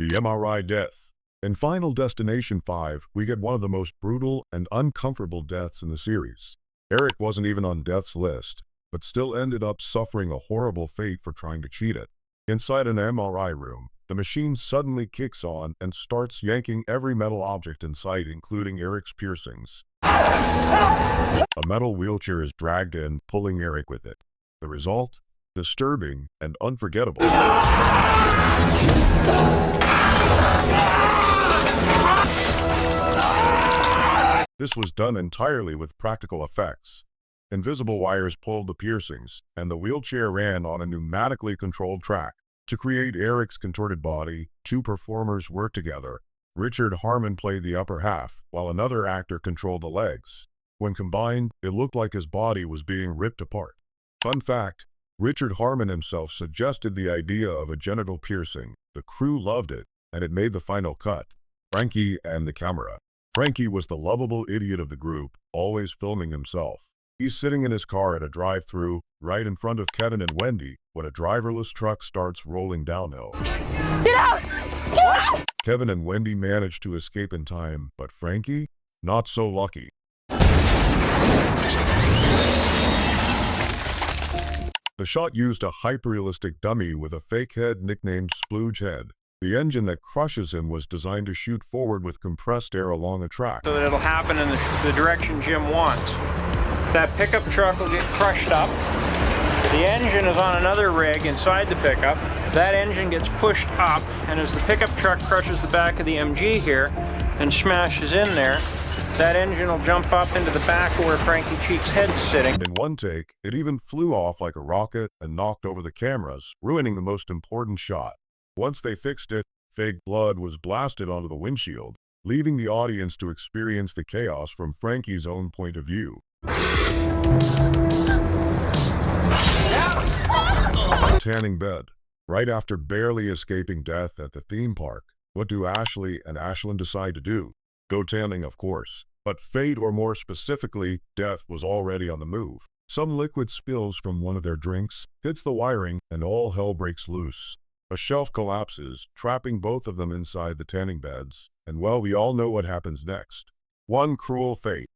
The MRI death. In Final Destination 5, we get one of the most brutal and uncomfortable deaths in the series. Eric wasn't even on death's list, but still ended up suffering a horrible fate for trying to cheat it. Inside an MRI room, the machine suddenly kicks on and starts yanking every metal object in sight, including Eric's piercings. A metal wheelchair is dragged in, pulling Eric with it. The result? Disturbing and unforgettable. This was done entirely with practical effects. Invisible wires pulled the piercings, and the wheelchair ran on a pneumatically controlled track. To create Eric's contorted body, two performers worked together. Richard Harmon played the upper half, while another actor controlled the legs. When combined, it looked like his body was being ripped apart. Fun fact, Richard Harmon himself suggested the idea of a genital piercing. The crew loved it, and it made the final cut. Frankie and the camera. Frankie was the lovable idiot of the group, always filming himself. He's sitting in his car at a drive-thru, right in front of Kevin and Wendy, when a driverless truck starts rolling downhill. Get out! Get out! Kevin and Wendy manage to escape in time, but Frankie? Not so lucky. The shot used a hyper-realistic dummy with a fake head nicknamed Splooge Head. The engine that crushes him was designed to shoot forward with compressed air along a track. So that it'll happen in the direction Jim wants. That pickup truck will get crushed up. The engine is on another rig inside the pickup. That engine gets pushed up, and as the pickup truck crushes the back of the MG here and smashes in there, that engine will jump up into the back of where Frankie Cheek's head is sitting. In one take, it even flew off like a rocket and knocked over the cameras, ruining the most important shot. Once they fixed it, fake blood was blasted onto the windshield, leaving the audience to experience the chaos from Frankie's own point of view. Tanning bed. Right after barely escaping death at the theme park, what do Ashley and Ashlyn decide to do? Go tanning, of course. But fate, or more specifically, death, was already on the move. Some liquid spills from one of their drinks, hits the wiring, and all hell breaks loose. A shelf collapses, trapping both of them inside the tanning beds. And well, we all know what happens next. One cruel fate.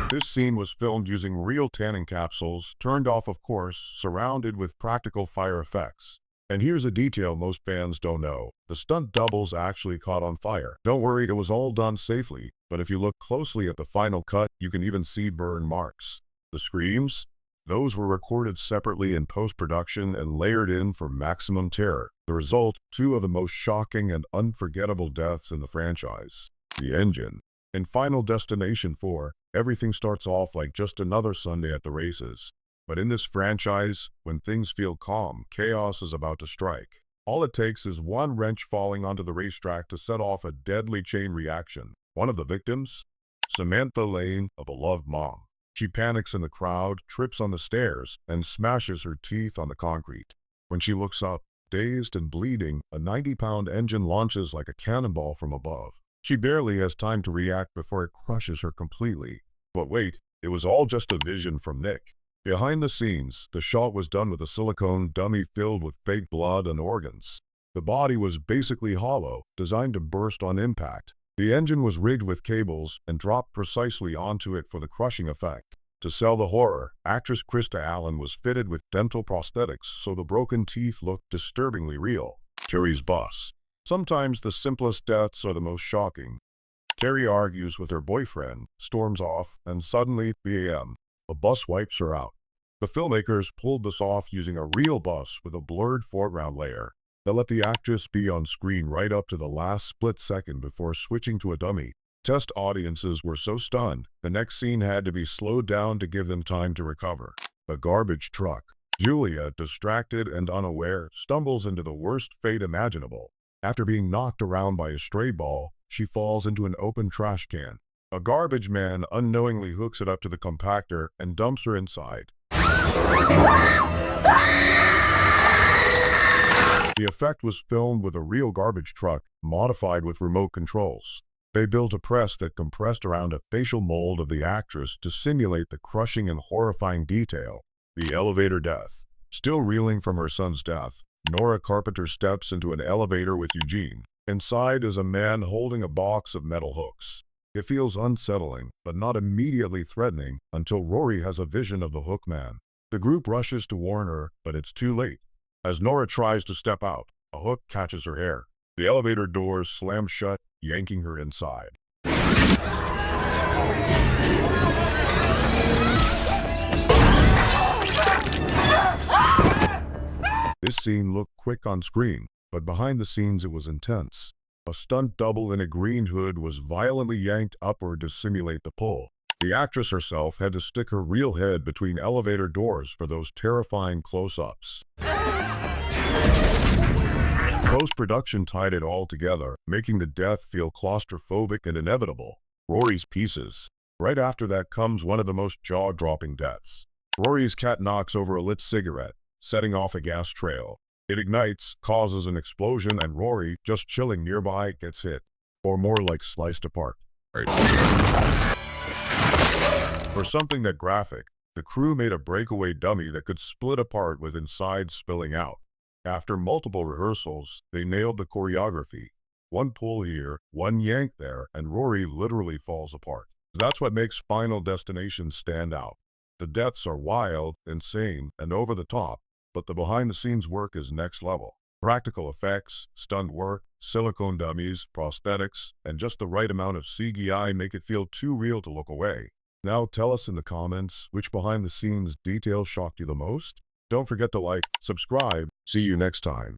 This scene was filmed using real tanning capsules, turned off of course, surrounded with practical fire effects. And here's a detail most fans don't know. The stunt doubles actually caught on fire. Don't worry, it was all done safely, but if you look closely at the final cut, you can even see burn marks. The screams? Those were recorded separately in post-production and layered in for maximum terror. The result, two of the most shocking and unforgettable deaths in the franchise. The engine. In Final Destination 4, everything starts off like just another Sunday at the races. But in this franchise, when things feel calm, chaos is about to strike. All it takes is one wrench falling onto the racetrack to set off a deadly chain reaction. One of the victims? Samantha Lane, a beloved mom. She panics in the crowd, trips on the stairs, and smashes her teeth on the concrete. When she looks up, dazed and bleeding, a 90-pound engine launches like a cannonball from above. She barely has time to react before it crushes her completely. But wait, it was all just a vision from Nick. Behind the scenes, the shot was done with a silicone dummy filled with fake blood and organs. The body was basically hollow, designed to burst on impact. The engine was rigged with cables and dropped precisely onto it for the crushing effect. To sell the horror, actress Krista Allen was fitted with dental prosthetics so the broken teeth looked disturbingly real. Terry's bus. Sometimes the simplest deaths are the most shocking. Terry argues with her boyfriend, storms off, and suddenly, 3 a.m., a bus wipes her out. The filmmakers pulled this off using a real bus with a blurred foreground layer. They let the actress be on screen right up to the last split second before switching to a dummy. Test audiences were so stunned, the next scene had to be slowed down to give them time to recover. The garbage truck. Julia, distracted and unaware, stumbles into the worst fate imaginable. After being knocked around by a stray ball, she falls into an open trash can. A garbage man unknowingly hooks it up to the compactor and dumps her inside. The effect was filmed with a real garbage truck, modified with remote controls. They built a press that compressed around a facial mold of the actress to simulate the crushing and horrifying detail. The elevator death. Still reeling from her son's death, Nora Carpenter steps into an elevator with Eugene. Inside is a man holding a box of metal hooks. It feels unsettling, but not immediately threatening until Rory has a vision of the hook man. The group rushes to warn her, but it's too late. As Nora tries to step out, a hook catches her hair. The elevator doors slam shut, yanking her inside. This scene looked quick on screen, but behind the scenes it was intense. A stunt double in a green hood was violently yanked upward to simulate the pull. The actress herself had to stick her real head between elevator doors for those terrifying close-ups. Post-production tied it all together, making the death feel claustrophobic and inevitable. Rory's pieces. Right after that comes one of the most jaw-dropping deaths. Rory's cat knocks over a lit cigarette, setting off a gas trail. It ignites, causes an explosion, and Rory, just chilling nearby, gets hit. Or more like sliced apart. For something that graphic, the crew made a breakaway dummy that could split apart with insides spilling out. After multiple rehearsals, they nailed the choreography. One pull here, one yank there, and Rory literally falls apart. That's what makes Final Destination stand out. The deaths are wild, insane, and over the top, but the behind-the-scenes work is next level. Practical effects, stunt work, silicone dummies, prosthetics, and just the right amount of CGI make it feel too real to look away. Now tell us in the comments which behind-the-scenes detail shocked you the most. Don't forget to like, subscribe. See you next time.